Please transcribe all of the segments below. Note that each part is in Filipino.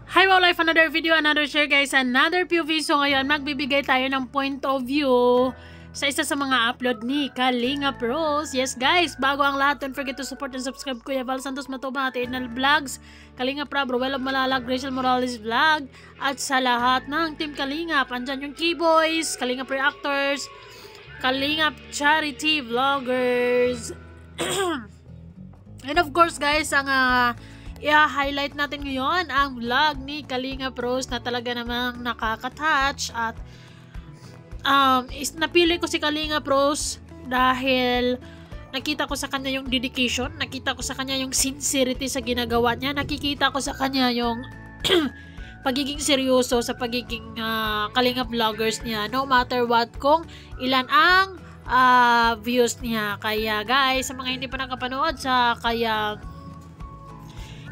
Hi, wow life, another video, another share guys, another POV. So ngayon, magbibigay tayo ng point of view sa isa sa mga upload ni Kalinga Pros. Yes guys, bago ang lahat, don't forget to support and subscribe Kuya Val Santos Matubang at Ednal Vlogs, Kalinga Prab, Ruel of Malalag, Rachel Morales Vlog, at sa lahat ng Team Kalinga. Andyan yung Keyboys, Kalinga Pre-Actors, Kalinga Charity Vloggers. And of course guys, ang i-highlight natin ngayon ang vlog ni Kalinga Pros na talaga namang nakaka-touch at napili ko si Kalinga Pros dahil nakita ko sa kanya yung dedication, nakita ko sa kanya yung sincerity sa ginagawa niya, nakikita ko sa kanya yung pagiging seryoso sa pagiging Kalinga vloggers niya, no matter what, kung ilan ang views niya. Kaya guys, sa mga hindi pa nakapanood sa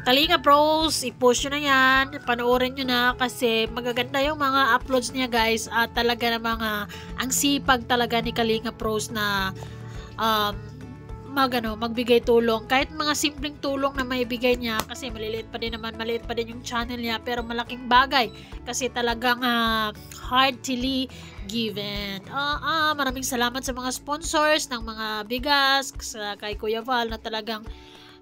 Kalinga Pros, i-post nyo na yan, panoorin nyo na kasi magaganda yung mga uploads niya guys, at talaga namang ang sipag talaga ni Kalinga Pros na magbigay tulong, kahit mga simpleng tulong na maibigay niya, kasi maliit pa din yung channel niya, pero malaking bagay kasi talagang heartily given. Maraming salamat sa mga sponsors ng mga bigas, kay Kuya Val na talagang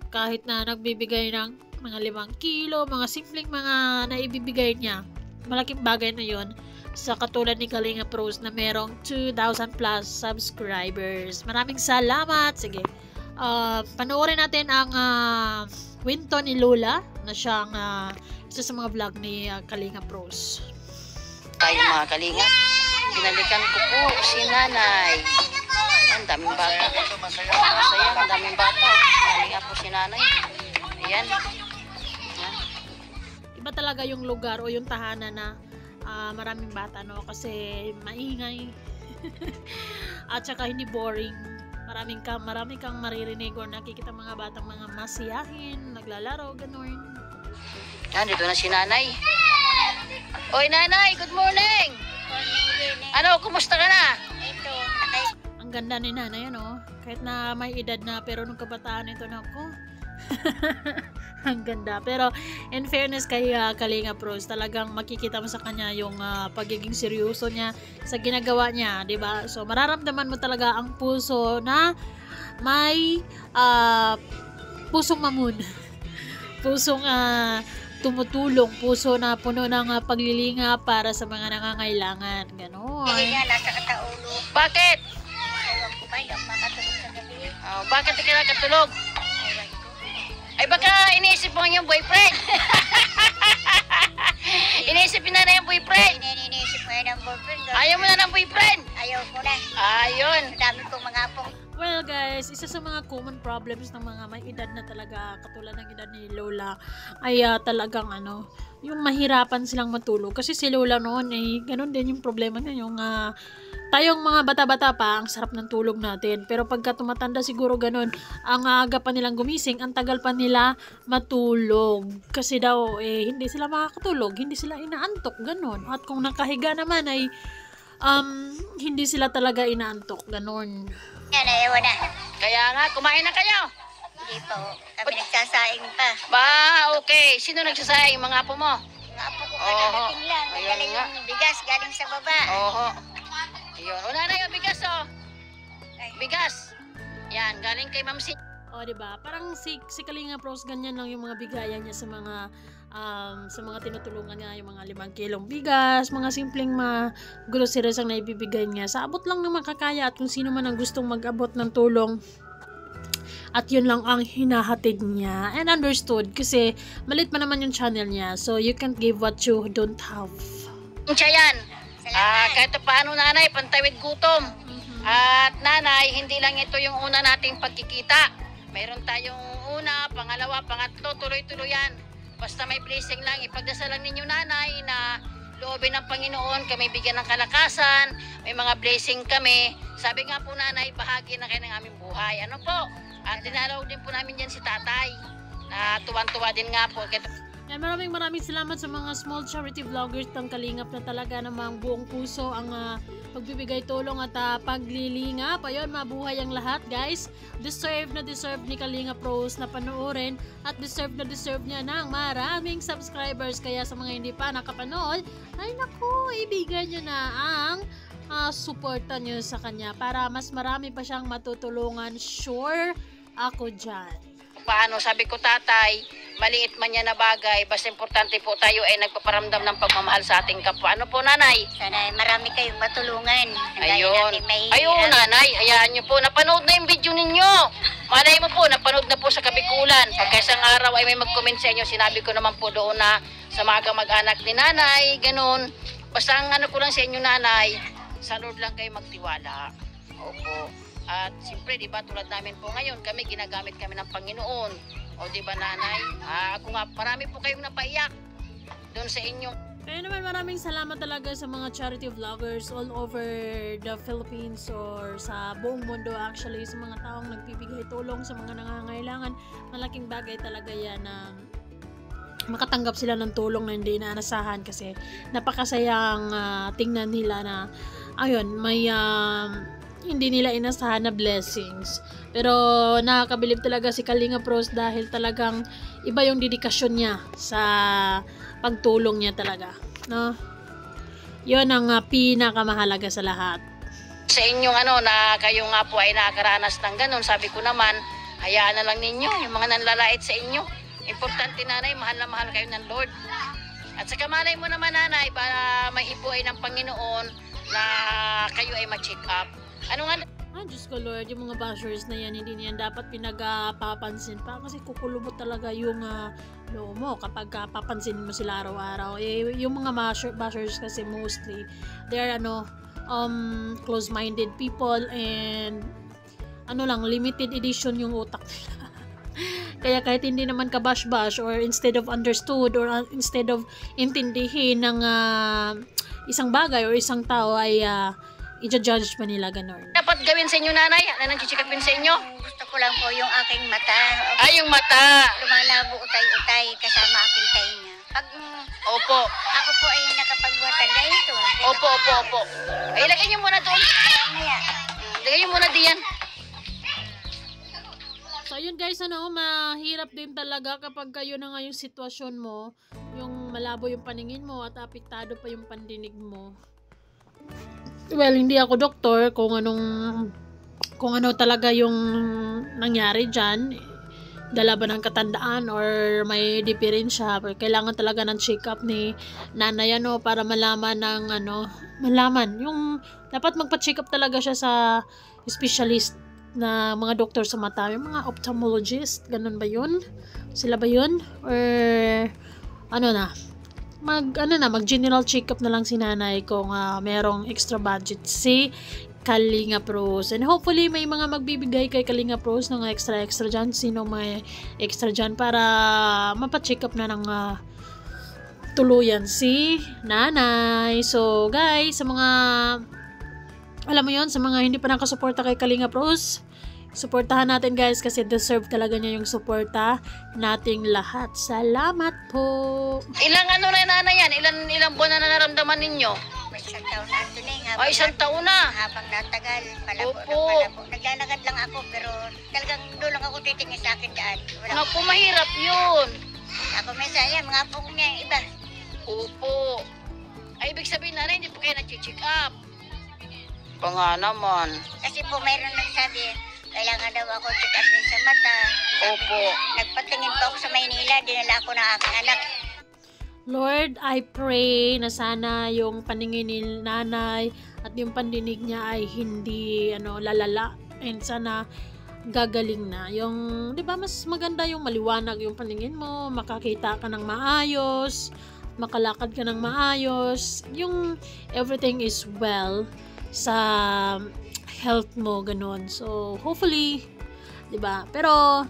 kahit na nagbibigay ng mga 5 kilo, mga simpleng mga naibibigay niya, malaking bagay na yon sa katulad ni Kalinga Pros na merong 2,000 plus subscribers. Maraming salamat. Sige, panoorin natin ang kwento ni Lola na siyang isa sa mga vlog ni Kalinga Pros. Tayo mga Kalinga, binalikan ko po si nanay. Ang daming bata. Masaya, ang daming bata. Kalinga po si nanay. Ayan. Iba talaga yung lugar o yung tahanan na maraming bata, no? Kasi maingay. At saka hindi boring. Marami kang maririnig o nakikita mga batang mga masiyahin, naglalaro, ganun. Yan, dito na si nanay. Oy nanay, good morning. Ano, kumusta ka na? Ito, Ang ganda ni nanay, ano? Kahit na may edad na, pero nung kabataan ito na ako. Ang ganda. Pero in fairness kay Kalinga Pros, talagang makikita mo sa kanya yung pagiging seryoso niya sa ginagawa niya, 'di ba? So mararamdaman mo talaga ang puso na may pusong mamun. Pusong tumutulong, puso na puno ng paglilinga para sa mga nangangailangan. Ganon. hindi nga nasa kataulo. Bakit? Ewan ko ba, hindi ako makatulog sa gabi. Bakit ka nakatulog? Ewan ko. Ay baka iniisip mo yung boyfriend. Iniisip na yung boyfriend. Iniisip ko yan ang boyfriend. Ayaw mo na ng boyfriend. Ayaw ko na. Ayun. Ang dami kong mga apong. Well guys, isa sa mga common problems ng mga may edad na talaga, katulad ng edad ni Lola, ay talagang yung mahirapan silang matulog. Kasi si Lola noon ganun din yung problema niya, yung tayong mga bata-bata pa, ang sarap ng tulog natin. Pero pagka tumatanda siguro ganun, ang aga pa nilang gumising, ang tagal pa nila matulog. Kasi daw, hindi sila makakatulog, hindi sila inaantok, ganun. At kung nakahiga naman ay hindi sila talaga inaantok, ganun. Yan, ewan na. Kaya nga, kumain na kayo. Hindi po. Kami nagsasaing pa. Ba, okay. Sino nagsasayang? Mga apo mo? Mga apo ko Oo. kadadating lang. Ayun Galing nga. yung bigas, galing sa baba. Oo. Ayun. Una na yung bigas, oh. Ay. Bigas. Yan, galing kay Ma'am Si. O, diba? Parang si Kalinga Pros, ganyan lang yung mga bigayan niya sa mga tinutulungan niya, yung mga 5 kilong bigas, mga simpleng groceries ang naibibigay niya. Sa abot lang ng makakaya at kung sino man ang gustong mag-abot ng tulong. At yun lang ang hinahatid niya. And understood, kasi malit pa naman yung channel niya. So, you can't give what you don't have. Siya yan. Salamat. Kahit paano nanay, pantawid gutom. At nanay, hindi lang ito yung una nating pagkikita. Mayroon tayong una, pangalawa, pangatlo, tuloy-tuloy yan. Basta may blessing lang, ipagdasal lang ninyo nanay na loobin ng Panginoon, kami bigyan ng kalakasan, may mga blessing kami. Sabi nga po nanay, bahagi na kayo ng aming buhay. Ano po? At dinalaw din po namin yan si tatay, na tuwan-tuwa din nga po. Yan, maraming salamat sa mga small charity vloggers ng Kalingap na talaga namang buong puso ang pagbibigay tulong at paglilingap. Ayun, mabuhay ang lahat, guys. Deserve ni Kalingap Rose na panoorin at deserve niya ng maraming subscribers. Kaya sa mga hindi pa nakapanood, ay naku, ibigay nyo na ang suporta nyo sa kanya para mas marami pa siyang matutulungan. Sure ako dyan. Paano, sabi ko, tatay, maliit man yan na bagay, basta importante po tayo ay nagpaparamdam ng pagmamahal sa ating kapwa. Ano po, nanay? Sana marami kayong matulungan. Ayun. Ayun, nanay, hayaan nyo po. Napanood na yung video ninyo. Malay mo po, napanood na po sa Kabikulan. Pagka isang araw ay may mag-comment sa inyo, sinabi ko naman po doon na sa mga mag-anak ni nanay, ganun. Basta ang ano ko lang sa inyo, nanay, sa Lord lang kayo magtiwala. Opo. At siyempre, di ba, tulad namin po ngayon, kami ginagamit kami ng Panginoon. O di ba, nanay? Ako nga, marami po kayong napaiyak doon sa inyo. Kaya naman maraming salamat talaga sa mga charity vloggers all over the Philippines or sa buong mundo actually, sa mga taong nagbibigay tulong sa mga nangangailangan. Malaking bagay talaga yan na makatanggap sila ng tulong na hindi inaanasahan kasi napakasayang tingnan nila na ayun, may hindi nila inasahan na blessings. Pero nakakabilib talaga si Kalingap Rose dahil talagang iba yung dedikasyon niya sa pagtulong niya talaga, no? Yun ang pinakamahalaga sa lahat. Sa inyong na kayo nga po ay nakakaranas ng ganun, sabi ko naman, hayaan na lang ninyo yung mga nanlalait sa inyo. Importante, nanay, mahal na mahal kayo ng Lord. At saka malay mo naman, nanay, para may ibuhay ng Panginoon na kayo ay ma-check up. Ano nga? Diyos ko Lord, yung mga bashers na yan, hindi niyan dapat pinagpapansin pa kasi kukulubot talaga yung loob mo kapag papansin mo sila araw-araw. Yung mga bashers kasi mostly, they're close-minded people and limited edition yung utak nila. Kaya kahit hindi naman ka bash-bash or instead of understood or instead of intindihin ng isang bagay or isang tao ay i-judge pa nila ganun. Dapat gawin sa inyo, nanay? Ano nang chichikapin sa inyo? Gusto ko lang po yung aking mata. Yung mata. Lumalabo utay-utay kasama aking tainga. Pag Opo. ako po ay nakapagbuhatag na ito. Opo. Ay, lagay niyo muna doon. Lagay niyo muna diyan. So yun guys, mahirap din talaga kapag kayo na nga yung sitwasyon mo, yung malabo yung paningin mo at apektado pa yung pandinig mo. Well, hindi ako doktor kung ano talaga yung nangyari dyan, dala ba ng katandaan or may diferensya, pero kailangan talaga ng check-up ni nanay para malaman yung dapat magpa-check up talaga siya sa specialist na mga doktor sa mata, yung mga ophthalmologist, ganun ba yun? Sila ba yun? Or mag general check-up na lang si nanay kung merong extra budget si Kalingap Rose. And hopefully may mga magbibigay kay Kalingap Rose ng extra dyan. Sino may extra dyan para mapacheck up na ng tuluyan si nanay. So guys, sa mga sa mga hindi pa nakasuporta kay Kalingap Rose, suportahan natin guys kasi deserve talaga niya yung suporta nating lahat. Salamat po. Ilang na nanay yan? Ilang buwan na naramdaman ninyo? Isang taon na ito na. Isang taon na. Habang natagal, palabo. Naglalakad lang ako pero talagang doon lang ako titingin sa akin daan. Naku, mahirap yun. Ako may saya, mga pong niya yung iba. Opo. Ay, ibig sabihin, nanay, hindi po kayo nag-check up. Pa nga naman. Kasi po mayroon nagsabi, kailangan daw ako check up sa mata. Opo. Nagpatingin po ako sa Maynila, dinala ako ng aking anak. Lord, I pray na sana yung paningin ni nanay at yung pandinig niya ay hindi lalala, and sana gagaling na. Yung, 'di ba, mas maganda yung maliwanag yung paningin mo, makakita ka ng maayos, makalakad ka ng maayos, yung everything is well sa health mo, ganun. So, hopefully, 'di ba? Pero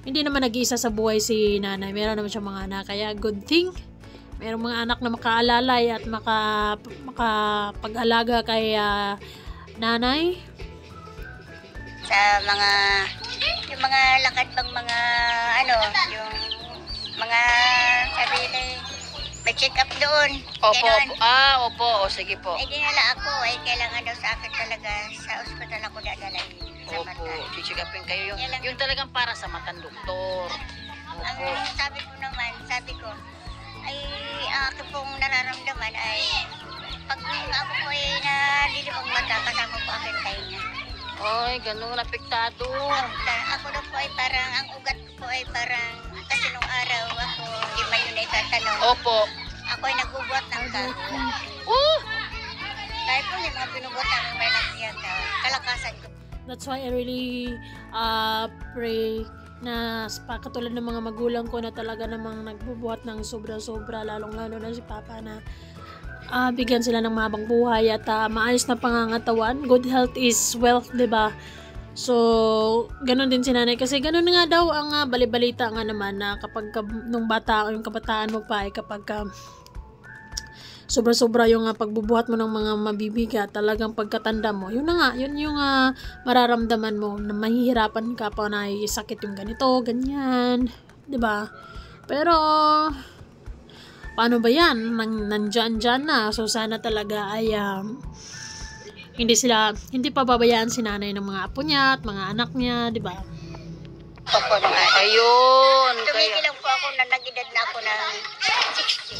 hindi naman nag-iisa sa buhay si nanay. Meron naman siya mga anak, kaya good thing. Merong mga anak na makaalalay at makapag-alaga kay nanay. Sa yung mga lakad bang mga yung mga sabi check up doon. Opo, Ganon. opo. O, sige po. Ay, dinala ako. Ay, kailangan daw sa akin talaga. Sa ospital ako dadalhin. Sa Opo, mata. check upin kayo. Yan lang. Yung talagang para sa matang doktor. Ang Opo. sabi ko naman, ay, ang akin pong nararamdaman ay, pag ako po ay nalilibang mata, kasama po akin tainga. Ay, ganun, apektado. Ako na po ay parang, ang ugat ko po ay parang, kasi nung araw ako, hindi man yun itatanong. Opo. Ako ay nagbubuhat ng kago. Dahil po yung mga binubuhat namin may nagsiyaga, kalakasan ko. That's why I really pray na katulad ng mga magulang ko na talaga namang nagbubuhat ng sobra-sobra, lalong-lalo na si Papa na bigyan sila ng mahabang buhay at maayos na pangangatawan. Good health is wealth, 'di ba? So, ganun din si nanay kasi ganun nga daw ang balibalita nga naman na kapag nung bata o yung kabataan mo pa ay kapag sobra-sobra yung pagbubuhat mo ng mga mabibigat, talagang pagkatanda mo, yun na nga, yun yung mararamdaman mo na mahihirapan ka pa na sakit yung ganito, ganyan, 'di ba? Pero paano ba yan? Nandyan na. So sana talaga ay hindi pa babayaan si nanay ng mga apo niya at mga anak niya, 'di ba? Opo naman. Ayun. Tumigil lang po ako na nag-edad na ako ng 60.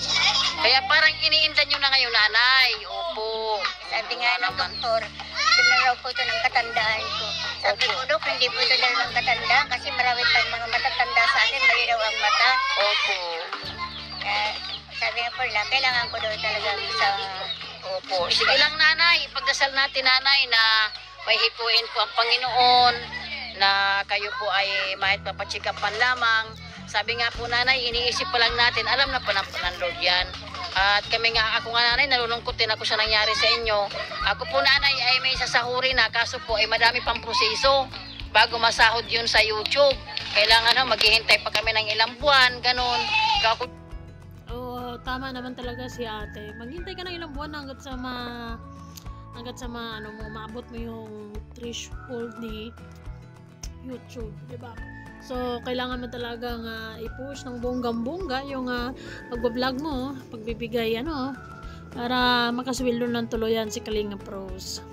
Kaya parang iniinda nyo na ngayon, nanay. Opo. Sabi nga ng doktor, ito na raw po ito ng katandaan ko. Sabi ko, Dok, hindi po ito dahil ng katandaan kasi marami pang mga matatanda sa akin, malinaw ang mata. Opo. Sabi nga po nila, kailangan ko daw talaga sa... Opo. Sige lang, nanay. Ipagdasal natin, nanay, na may hipuin po ang Panginoon, na kayo po ay mahit papachikapan lamang. Sabi nga po, nanay, iniisip pa lang natin, alam na po ng Lord yan. At kami nga, ako nga, nanay, nalulungkot din ako sa nangyari sa inyo. Ako po, nanay, ay may sasahuri na, kaso po ay madami pang proseso bago masahod yun sa YouTube. Kailangan maghihintay pa kami ng ilang buwan, ganun. Tama naman talaga si ate. Maghintay ka ng ilang buwan hanggat sa maabot mo yung threshold ni YouTube, 'di ba? So kailangan mo talagang i-push ng bonggang-bongga yung pagba-vlog mo, pagbibigay para makasweldo ng tuluyan si Kalinga Pros.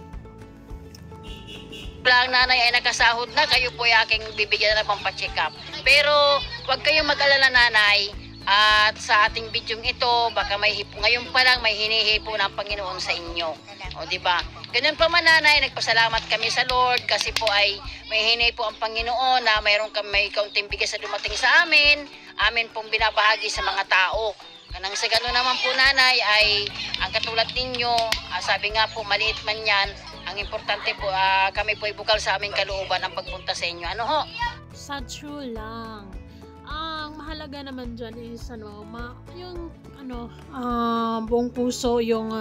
Ang nanay ay nakasahod na, kayo po ay aking bibigyan na ng pampacheck up. Pero huwag kayong mag-alala, nanay. At sa ating video ito, baka may hipo. Ngayon pa lang may hinihipo ng Panginoon sa inyo. O, diba? Ganun pa man, nanay, nagpasalamat kami sa Lord kasi po ay may hinihipo ang Panginoon na mayroon kami kaunting bigas na dumating sa amin. Amin pong binabahagi sa mga tao. Kanang sa gano'n naman po, nanay, ay ang katulad ninyo, sabi nga po, maliit man yan, ang importante po, kami po ay bukal sa aming kalooban ang pagpunta sa inyo. Ano ho? Sa true lang. Ang mahalaga naman dyan is buong puso yung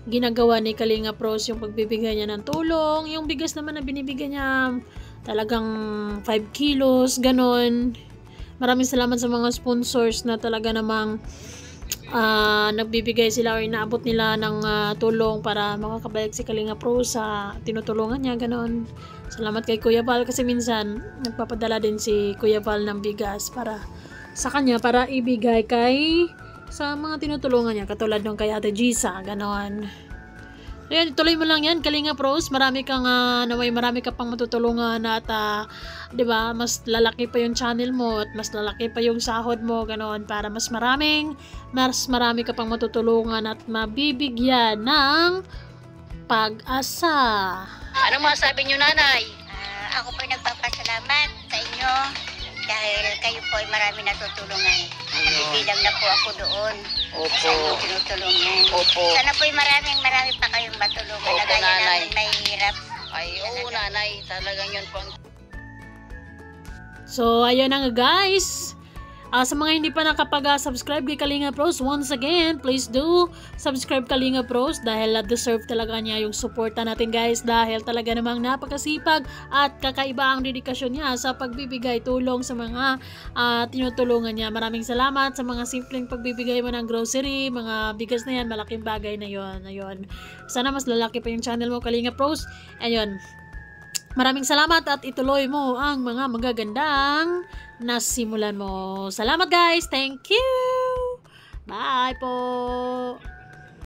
ginagawa ni Kalinga Pros, yung pagbibigay niya ng tulong, yung bigas naman na binibigay niya talagang 5 kilos, ganon. Maraming salamat sa mga sponsors na talaga namang nagbibigay sila o inaabot nila ng tulong para makakabalik si Kalinga Pros sa tinutulungan niya, ganon. Salamat kay Kuya Val kasi minsan nagpapadala din si Kuya Val ng bigas para sa kanya para ibigay sa mga tinutulungan niya katulad nung kay Ate Gisa, ganon. Ayan, ituloy mo lang yan, Kalinga Pros. Marami ka pang matutulungan at 'di ba, mas lalaki pa yung channel mo at mas lalaki pa yung sahod mo, ganon, para mas marami ka pang matutulungan at mabibigyan ng pag-asa. Ano masabi niyo, nanay? Ako po nagpapasalamat sa inyo dahil kayo po ay marami natutulungan. Nabibilang na po ako doon sa inyong tinutulungan. Opo. Sana po ay marami pa kayong matulungan. Opo, Na gaya nanay. namin mahihirap. Ay, oo, nanay. Talagang yun po. So, ayun na nga, guys. Sa mga hindi pa nakapag-subscribe kay Kalinga Pros, once again, please do subscribe Kalinga Pros dahil deserve talaga niya yung suporta natin, guys, dahil talaga namang napakasipag at kakaiba ang dedikasyon niya sa pagbibigay tulong sa mga tinutulungan niya. Maraming salamat sa mga simpleng pagbibigay mo ng grocery, mga bigas na yan, malaking bagay na yon. Ayun. Sana mas lalaki pa yung channel mo, Kalinga Pros. Ayun. Maraming salamat at ituloy mo ang mga magagandang nasimulan mo. Salamat, guys. Thank you. Bye po!